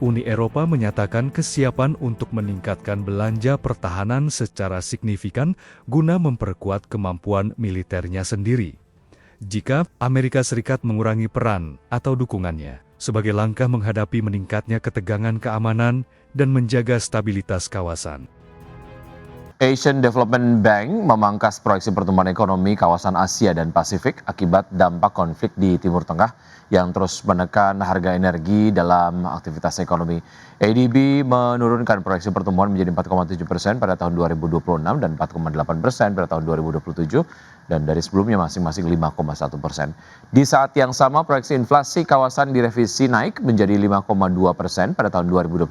Uni Eropa menyatakan kesiapan untuk meningkatkan belanja pertahanan secara signifikan guna memperkuat kemampuan militernya sendiri. Jika Amerika Serikat mengurangi peran atau dukungannya sebagai langkah menghadapi meningkatnya ketegangan keamanan dan menjaga stabilitas kawasan. Asian Development Bank memangkas proyeksi pertumbuhan ekonomi kawasan Asia dan Pasifik akibat dampak konflik di Timur Tengah yang terus menekan harga energi dalam aktivitas ekonomi. ADB menurunkan proyeksi pertumbuhan menjadi 4,7% pada tahun 2026 dan 4,8% pada tahun 2027 dan dari sebelumnya masing-masing 5,1%. Di saat yang sama proyeksi inflasi kawasan direvisi naik menjadi 5,2% pada tahun 2026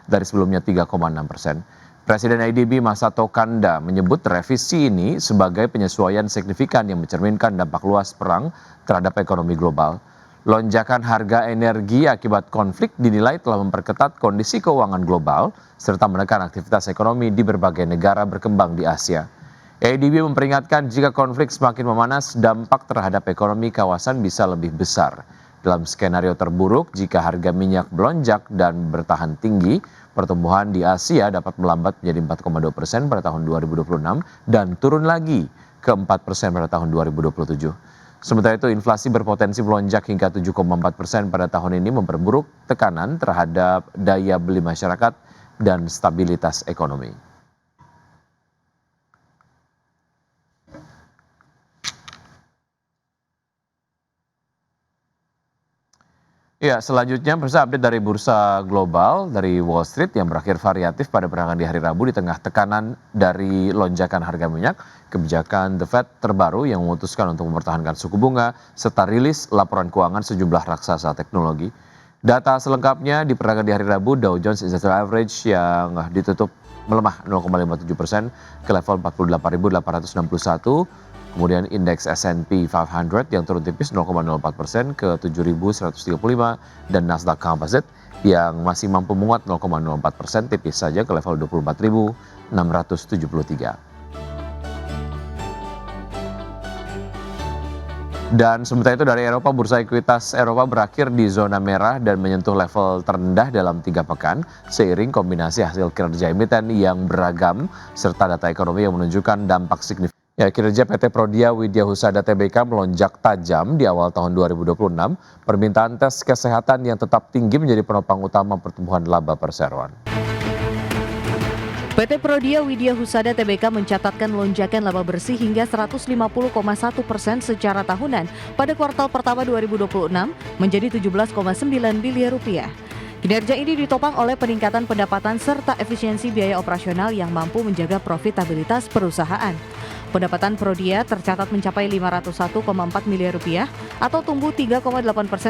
dari sebelumnya 3,6%. Presiden ADB Masato Kanda menyebut revisi ini sebagai penyesuaian signifikan yang mencerminkan dampak luas perang terhadap ekonomi global. Lonjakan harga energi akibat konflik dinilai telah memperketat kondisi keuangan global serta menekan aktivitas ekonomi di berbagai negara berkembang di Asia. ADB memperingatkan jika konflik semakin memanas, dampak terhadap ekonomi kawasan bisa lebih besar. Dalam skenario terburuk, jika harga minyak melonjak dan bertahan tinggi, pertumbuhan di Asia dapat melambat menjadi 4,2% pada tahun 2026 dan turun lagi ke 4% pada tahun 2027. Sementara itu, inflasi berpotensi melonjak hingga 7,4% pada tahun ini memperburuk tekanan terhadap daya beli masyarakat dan stabilitas ekonomi. Ya, selanjutnya pemirsa update dari bursa global dari Wall Street yang berakhir variatif pada perangan di hari Rabu di tengah tekanan dari lonjakan harga minyak, kebijakan The Fed terbaru yang memutuskan untuk mempertahankan suku bunga, serta rilis laporan keuangan sejumlah raksasa teknologi. Data selengkapnya di perangan di hari Rabu, Dow Jones Industrial Average yang ditutup melemah 0,57% ke level 48.861. Kemudian indeks S&P 500 yang turun tipis 0,04% ke 7.135 dan Nasdaq Composite yang masih mampu menguat 0,04% tipis saja ke level 24.673. Dan sementara itu dari Eropa, bursa ekuitas Eropa berakhir di zona merah dan menyentuh level terendah dalam 3 pekan seiring kombinasi hasil kinerja emiten yang beragam serta data ekonomi yang menunjukkan dampak signifikan. Ya, kinerja PT Prodia Widya Husada Tbk melonjak tajam di awal tahun 2026. Permintaan tes kesehatan yang tetap tinggi menjadi penopang utama pertumbuhan laba perseroan. PT Prodia Widya Husada Tbk mencatatkan lonjakan laba bersih hingga 150,1% secara tahunan pada kuartal pertama 2026 menjadi 17,9 biliar rupiah. Kinerja ini ditopang oleh peningkatan pendapatan serta efisiensi biaya operasional yang mampu menjaga profitabilitas perusahaan. Pendapatan Prodia tercatat mencapai 501,4 miliar rupiah atau tumbuh 3,8%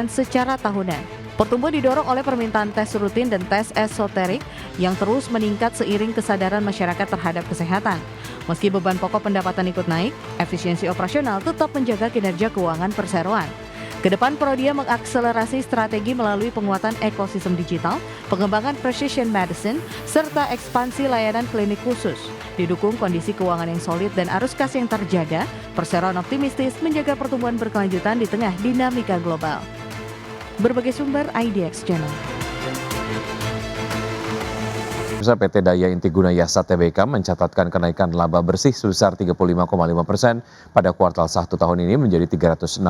secara tahunan. Pertumbuhan didorong oleh permintaan tes rutin dan tes esoterik yang terus meningkat seiring kesadaran masyarakat terhadap kesehatan. Meski beban pokok pendapatan ikut naik, efisiensi operasional tetap menjaga kinerja keuangan perseroan. Kedepan Prodia mengakselerasi strategi melalui penguatan ekosistem digital, pengembangan precision medicine, serta ekspansi layanan klinik khusus. Didukung kondisi keuangan yang solid dan arus kas yang terjaga, perseroan optimistis menjaga pertumbuhan berkelanjutan di tengah dinamika global. Berbagai sumber IDX Channel. PT Daya Intiguna Yasa Tbk mencatatkan kenaikan laba bersih sebesar 35,5% pada kuartal 1 tahun ini menjadi 306,5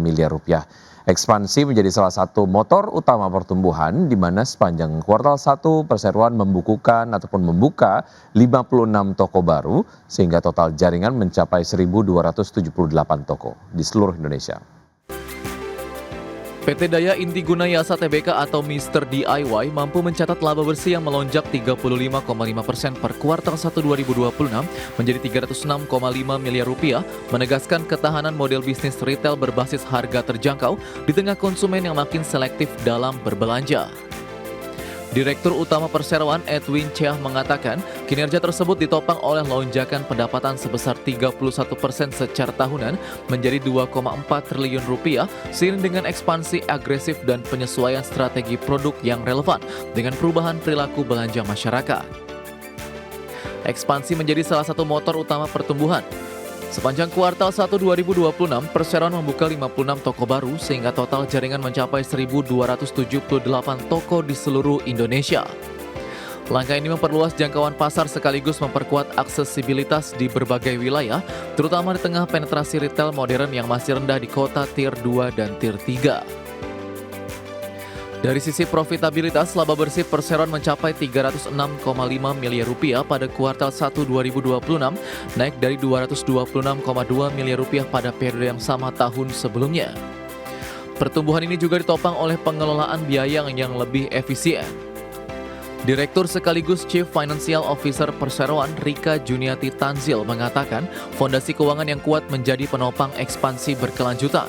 miliar rupiah. Ekspansi menjadi salah satu motor utama pertumbuhan di mana sepanjang kuartal 1 perseroan membuka 56 toko baru sehingga total jaringan mencapai 1.278 toko di seluruh Indonesia. PT Daya Intiguna Yasa Tbk atau Mr. DIY mampu mencatat laba bersih yang melonjak 35,5% per kuartal 1 2026 menjadi 306,5 miliar rupiah, menegaskan ketahanan model bisnis retail berbasis harga terjangkau di tengah konsumen yang makin selektif dalam berbelanja. Direktur Utama Perseroan Edwin Chiah mengatakan kinerja tersebut ditopang oleh lonjakan pendapatan sebesar 31% secara tahunan menjadi 2,4 triliun rupiah seiring dengan ekspansi agresif dan penyesuaian strategi produk yang relevan dengan perubahan perilaku belanja masyarakat. Ekspansi menjadi salah satu motor utama pertumbuhan. Sepanjang kuartal 1 2026, Perseroan membuka 56 toko baru sehingga total jaringan mencapai 1.278 toko di seluruh Indonesia. Langkah ini memperluas jangkauan pasar sekaligus memperkuat aksesibilitas di berbagai wilayah, terutama di tengah penetrasi retail modern yang masih rendah di kota Tier 2 dan Tier 3. Dari sisi profitabilitas, laba bersih Perseroan mencapai Rp306,5 miliar pada kuartal 1 2026, naik dari Rp226,2 miliar pada periode yang sama tahun sebelumnya. Pertumbuhan ini juga ditopang oleh pengelolaan biaya yang lebih efisien. Direktur sekaligus Chief Financial Officer Perseroan, Rika Juniati Tanzil, mengatakan fondasi keuangan yang kuat menjadi penopang ekspansi berkelanjutan.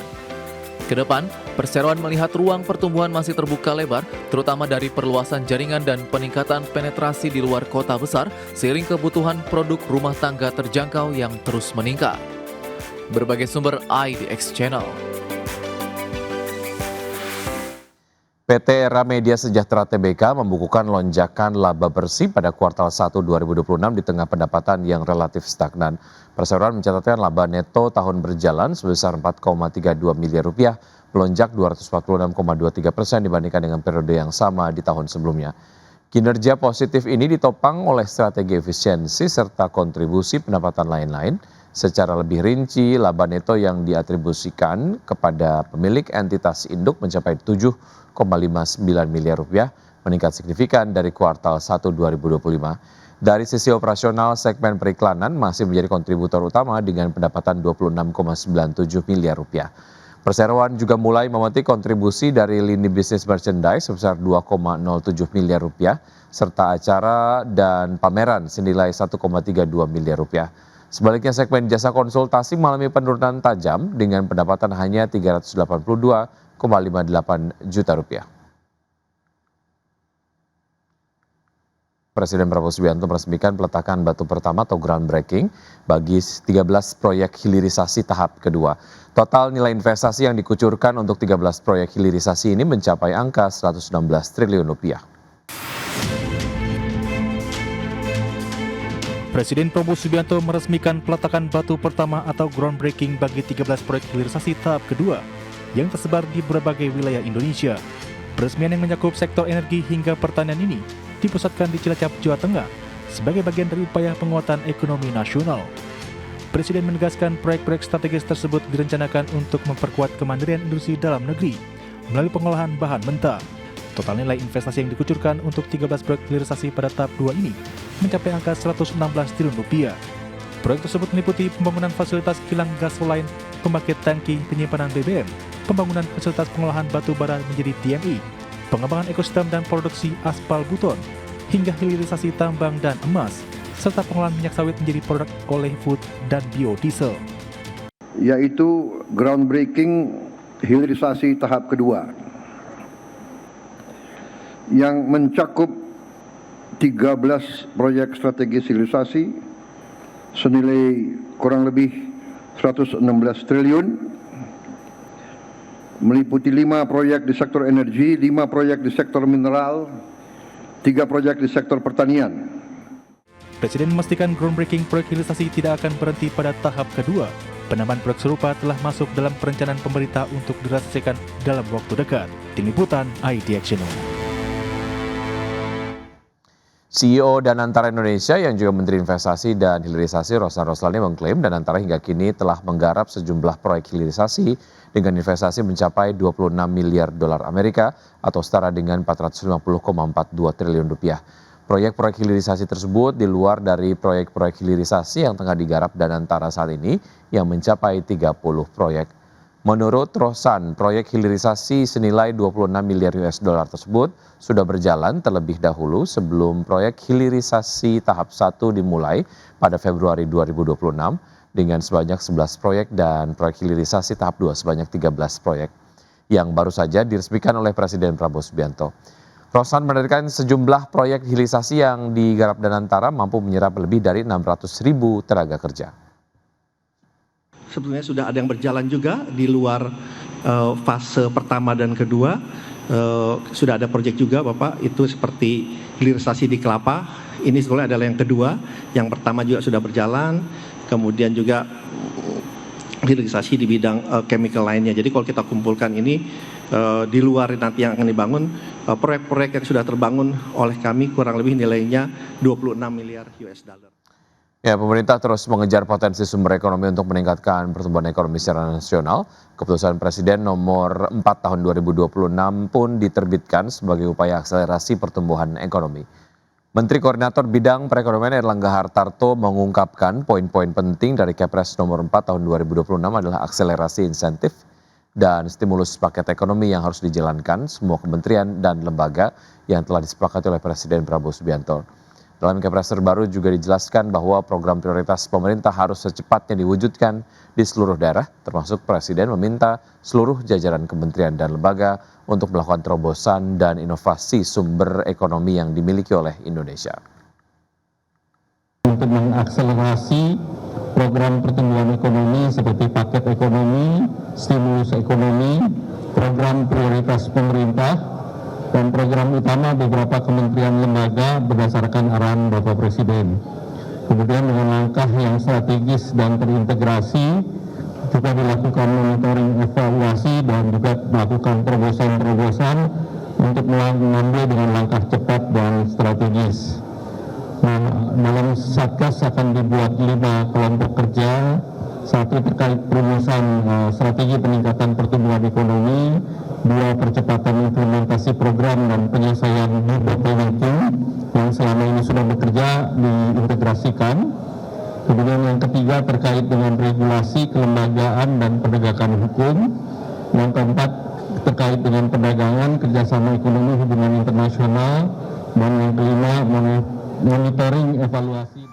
Kedepan, Perseroan melihat ruang pertumbuhan masih terbuka lebar, terutama dari perluasan jaringan dan peningkatan penetrasi di luar kota besar, seiring kebutuhan produk rumah tangga terjangkau yang terus meningkat. Berbagai sumber IDX Channel. PT Era Media Sejahtera Tbk membukukan lonjakan laba bersih pada kuartal 1 2026 di tengah pendapatan yang relatif stagnan. Perseroan mencatatkan laba neto tahun berjalan sebesar Rp4,32 miliar, melonjak 246,23% dibandingkan dengan periode yang sama di tahun sebelumnya. Kinerja positif ini ditopang oleh strategi efisiensi serta kontribusi pendapatan lain-lain. Secara lebih rinci, laba neto yang diatribusikan kepada pemilik entitas induk mencapai Rp7,59 miliar, meningkat signifikan dari kuartal 1 2025. Dari sisi operasional, segmen periklanan masih menjadi kontributor utama dengan pendapatan Rp26,97 miliar. Perseroan juga mulai memetik kontribusi dari lini bisnis merchandise sebesar Rp2,07 miliar, serta acara dan pameran senilai Rp1,32 miliar. Sebaliknya, segmen jasa konsultasi mengalami penurunan tajam dengan pendapatan hanya Rp382,58 juta. Presiden Prabowo Subianto meresmikan peletakan batu pertama atau groundbreaking bagi 13 proyek hilirisasi tahap kedua. Total nilai investasi yang dikucurkan untuk 13 proyek hilirisasi ini mencapai angka Rp116 triliun. Presiden Prabowo Subianto meresmikan peletakan batu pertama atau groundbreaking bagi 13 proyek hilirisasi tahap kedua yang tersebar di berbagai wilayah Indonesia. Peresmian yang mencakup sektor energi hingga pertanian ini dipusatkan di Cilacap, Jawa Tengah sebagai bagian dari upaya penguatan ekonomi nasional. Presiden menegaskan proyek-proyek strategis tersebut direncanakan untuk memperkuat kemandirian industri dalam negeri melalui pengolahan bahan mentah. Total nilai investasi yang dikucurkan untuk 13 proyek hilirisasi pada tahap 2 ini mencapai angka Rp116 triliun. Proyek tersebut meliputi pembangunan fasilitas kilang gas lain, pembangkit tangki penyimpanan BBM, pembangunan fasilitas pengolahan batu bara menjadi DMI, pengembangan ekosistem dan produksi aspal buton, hingga hilirisasi tambang dan emas, serta pengolahan minyak sawit menjadi produk oleh food dan biodiesel. Yaitu groundbreaking hilirisasi tahap kedua yang mencakup 13 proyek strategis hilirisasi senilai kurang lebih Rp116 triliun, meliputi 5 proyek di sektor energi, 5 proyek di sektor mineral, 3 proyek di sektor pertanian. Presiden memastikan groundbreaking proyek hilirisasi tidak akan berhenti pada tahap kedua. Penambahan proyek serupa telah masuk dalam perencanaan pemerintah untuk direalisasikan dalam waktu dekat. Tim Liputan IDX Channel. CEO Danantara Indonesia yang juga Menteri Investasi dan Hilirisasi Roslan Roslani mengklaim Danantara hingga kini telah menggarap sejumlah proyek hilirisasi dengan investasi mencapai 26 miliar dolar Amerika atau setara dengan 450,42 triliun rupiah. Proyek-proyek hilirisasi tersebut di luar dari proyek-proyek hilirisasi yang tengah digarap Danantara saat ini yang mencapai 30 proyek. Menurut Roslan, proyek hilirisasi senilai 26 miliar US dollar tersebut sudah berjalan terlebih dahulu sebelum proyek hilirisasi tahap 1 dimulai pada Februari 2026 dengan sebanyak 11 proyek dan proyek hilirisasi tahap 2 sebanyak 13 proyek yang baru saja diresmikan oleh Presiden Prabowo Subianto. Roslan menargetkan sejumlah proyek hilirisasi yang digarap Danantara mampu menyerap lebih dari 600.000 tenaga kerja. Sebetulnya sudah ada yang berjalan juga di luar fase pertama dan kedua. Sudah ada proyek juga Bapak, itu seperti hilirisasi di kelapa. Ini sebetulnya adalah yang kedua. Yang pertama juga sudah berjalan. Kemudian juga hilirisasi di bidang chemical lainnya. Jadi kalau kita kumpulkan ini di luar nanti yang akan dibangun, proyek-proyek yang sudah terbangun oleh kami kurang lebih nilainya 26 miliar US dollar. Ya, pemerintah terus mengejar potensi sumber ekonomi untuk meningkatkan pertumbuhan ekonomi secara nasional. Keputusan Presiden nomor 4 tahun 2026 pun diterbitkan sebagai upaya akselerasi pertumbuhan ekonomi. Menteri Koordinator Bidang Perekonomian Erlangga Hartarto mengungkapkan poin-poin penting dari Kepres nomor 4 tahun 2026 adalah akselerasi insentif dan stimulus paket ekonomi yang harus dijalankan semua kementerian dan lembaga yang telah disepakati oleh Presiden Prabowo Subianto. Dalam Kepres terbaru juga dijelaskan bahwa program prioritas pemerintah harus secepatnya diwujudkan di seluruh daerah, termasuk Presiden meminta seluruh jajaran kementerian dan lembaga untuk melakukan terobosan dan inovasi sumber ekonomi yang dimiliki oleh Indonesia. Untuk mengakselerasi program pertumbuhan ekonomi seperti paket ekonomi, stimulus ekonomi, program prioritas pemerintah, dan program utama beberapa kementerian lembaga berdasarkan arahan Bapak Presiden. Kemudian dengan langkah yang strategis dan terintegrasi, juga dilakukan monitoring evaluasi dan juga melakukan terobosan-terobosan untuk mengambil dengan langkah cepat dan strategis. Nah, dalam Satgas akan dibuat 5 kelompok kerja, satu terkait perumusan strategi peningkatan pertumbuhan ekonomi, 2 percepatan implementasi program dan penyelesaian debottlenecking yang selama ini sudah bekerja diintegrasikan. Kemudian yang ketiga terkait dengan regulasi, kelembagaan dan penegakan hukum. Yang keempat terkait dengan perdagangan, kerjasama ekonomi, hubungan internasional. Dan yang kelima monitoring evaluasi.